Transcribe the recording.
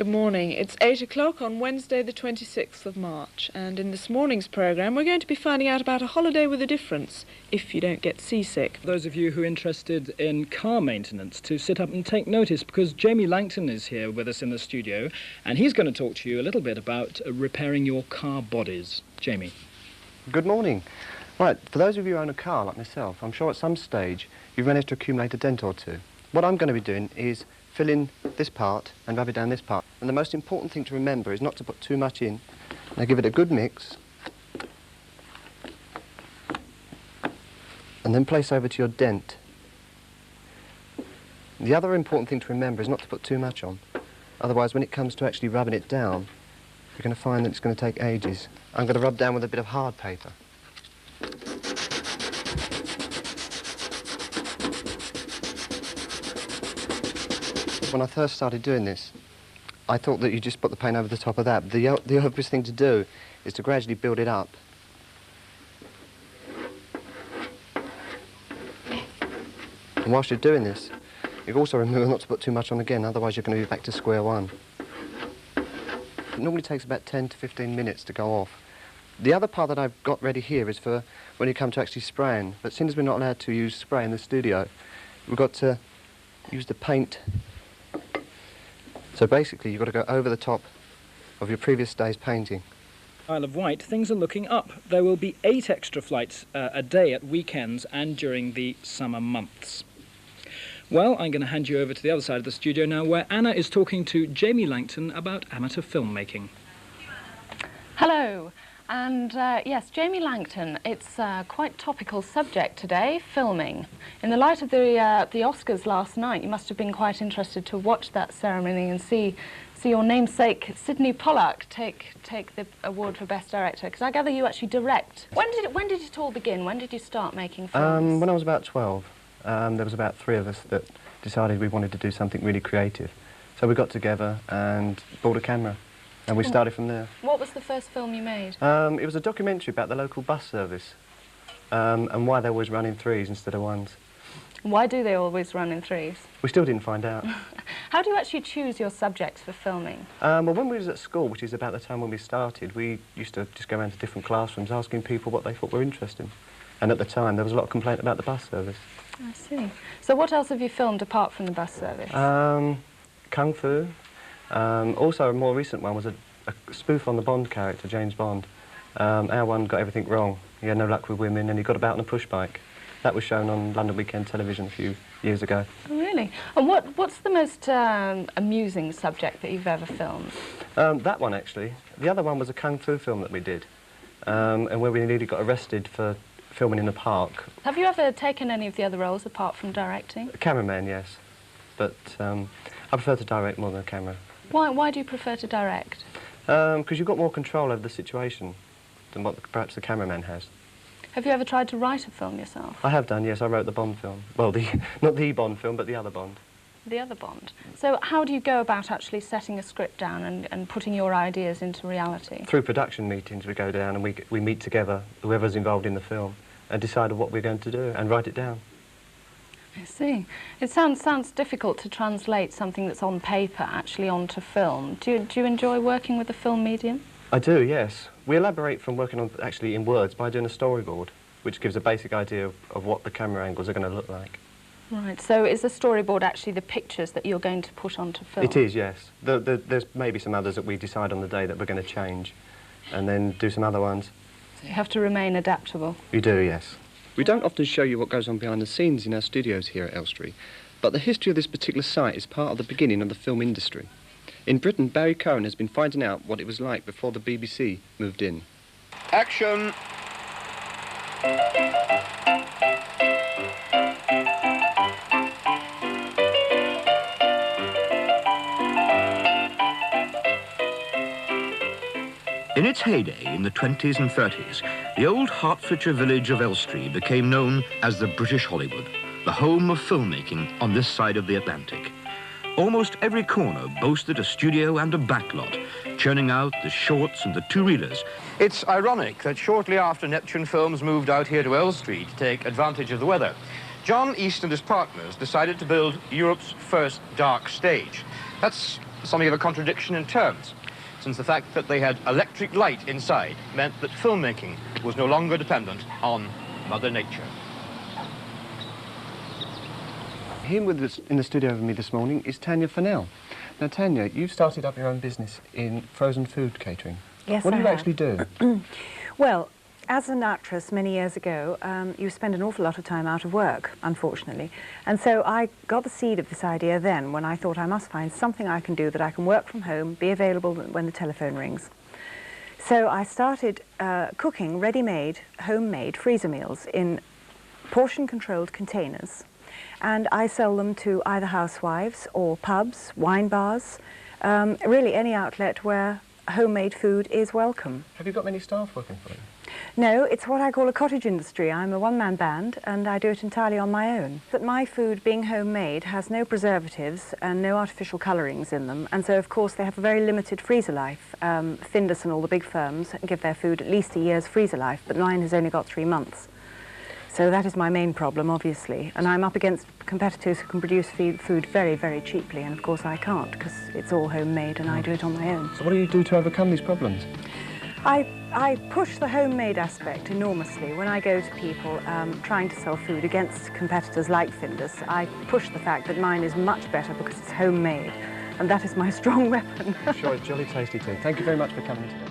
Good morning. It's 8 o'clock on Wednesday the 26th of March, and in this morning's programme we're going to be finding out about a holiday with a difference, if you don't get seasick. Those of you who are interested in car maintenance, to sit up and take notice, because Jamie Langton is here with us in the studio, and he's going to talk to you a little bit about repairing your car bodies. Jamie. Good morning. Right, for those of you who own a car like myself, I'm sure at some stage you've managed to accumulate a dent or two. What I'm going to be doing is fill in this part and rub it down this part. And the most important thing to remember is not to put too much in. Now give it a good mix. And then place over to your dent. The other important thing to remember is not to put too much on. Otherwise, when it comes to actually rubbing it down, you're going to find that it's going to take ages. I'm going to rub down with a bit of hard paper. When I first started doing this, I thought that you just put the paint over the top of that. But the obvious thing to do is to gradually build it up. And whilst you're doing this, you've also remembered not to put too much on again, otherwise you're going to be back to square one. It normally takes about 10 to 15 minutes to go off. The other part that I've got ready here is for when you come to actually spraying. But since we're not allowed to use spray in the studio, we've got to use the paint. So basically, you've got to go over the top of your previous day's painting. Isle of Wight, things are looking up. There will be 8 extra flights a day at weekends and during the summer months. Well, I'm going to hand you over to the other side of the studio now, where Anna is talking to Jamie Langton about amateur filmmaking. Hello. And yes, Jamie Langton, it's a quite topical subject today, filming. In the light of the Oscars last night, you must have been quite interested to watch that ceremony and see your namesake Sidney Pollack take the award for Best Director, because I gather you actually direct. When did it all begin? When did you start making films? When I was about 12. There was about 3 of us that decided we wanted to do something really creative. So we got together and bought a camera. And we started from there. What was the first film you made? It was a documentary about the local bus service and why they always run in 3s instead of 1s. Why do they always run in 3s? We still didn't find out. How do you actually choose your subjects for filming? Well, when we was at school, which is about the time when we started, we used to just go around to different classrooms asking people what they thought were interesting. And at the time, there was a lot of complaint about the bus service. I see. So what else have you filmed apart from the bus service? Kung Fu. Also, a more recent one was a spoof on the Bond character, James Bond. Our one got everything wrong. He had no luck with women and he got about on a push bike. That was shown on London Weekend Television a few years ago. Oh, really? And what's the most amusing subject that you've ever filmed? That one, actually. The other one was a Kung Fu film that we did, and where we nearly got arrested for filming in a park. Have you ever taken any of the other roles apart from directing? A cameraman, yes. But I prefer to direct more than a camera. Why do you prefer to direct? Because you've got more control over the situation than what perhaps the cameraman has. Have you ever tried to write a film yourself? I have done, yes. I wrote the Bond film. Well, not the Bond film, but the other Bond. The other Bond. So how do you go about actually setting a script down and putting your ideas into reality? Through production meetings, we go down and we meet together, whoever's involved in the film, and decide what we're going to do and write it down. I see. It sounds difficult to translate something that's on paper actually onto film. Do you enjoy working with the film medium? I do, yes. We elaborate from working on actually in words by doing a storyboard, which gives a basic idea of what the camera angles are going to look like. Right, so is the storyboard actually the pictures that you're going to put onto film? It is, yes. There's maybe some others that we decide on the day that we're going to change, and then do some other ones. So you have to remain adaptable? We do, yes. We don't often show you what goes on behind the scenes in our studios here at Elstree, but the history of this particular site is part of the beginning of the film industry. In Britain, Barry Cohen has been finding out what it was like before the BBC moved in. Action! In its heyday in the 20s and 30s, the old Hertfordshire village of Elstree became known as the British Hollywood, the home of filmmaking on this side of the Atlantic. Almost every corner boasted a studio and a backlot, churning out the shorts and the two-reelers. It's ironic that shortly after Neptune Films moved out here to Elstree to take advantage of the weather, John East and his partners decided to build Europe's first dark stage. That's something of a contradiction in terms, since the fact that they had electric light inside meant that filmmaking was no longer dependent on Mother Nature. Here with us in the studio with me this morning is Tanya Fennell. Now, Tanya, you've started up your own business in frozen food catering. Yes, What do you I have. actually do? Well, as an actress many years ago, you spend an awful lot of time out of work, unfortunately. And so I got the seed of this idea then when I thought I must find something I can do that I can work from home, be available when the telephone rings. So I started cooking ready-made, homemade freezer meals in portion-controlled containers. And I sell them to either housewives or pubs, wine bars, really any outlet where homemade food is welcome. Have you got many staff working for you? No, it's what I call a cottage industry. I'm a one-man band and I do it entirely on my own. But my food, being homemade, has no preservatives and no artificial colourings in them, and so of course they have a very limited freezer life. Findus and all the big firms give their food at least a year's freezer life, but mine has only got 3 months. So that is my main problem, obviously, and I'm up against competitors who can produce food very, very cheaply, and of course I can't, because it's all homemade and I do it on my own. So what do you do to overcome these problems? I push the homemade aspect enormously. When I go to people trying to sell food against competitors like Findus, I push the fact that mine is much better because it's homemade, and that is my strong weapon. I'm sure it's jolly tasty too. Thank you very much for coming today.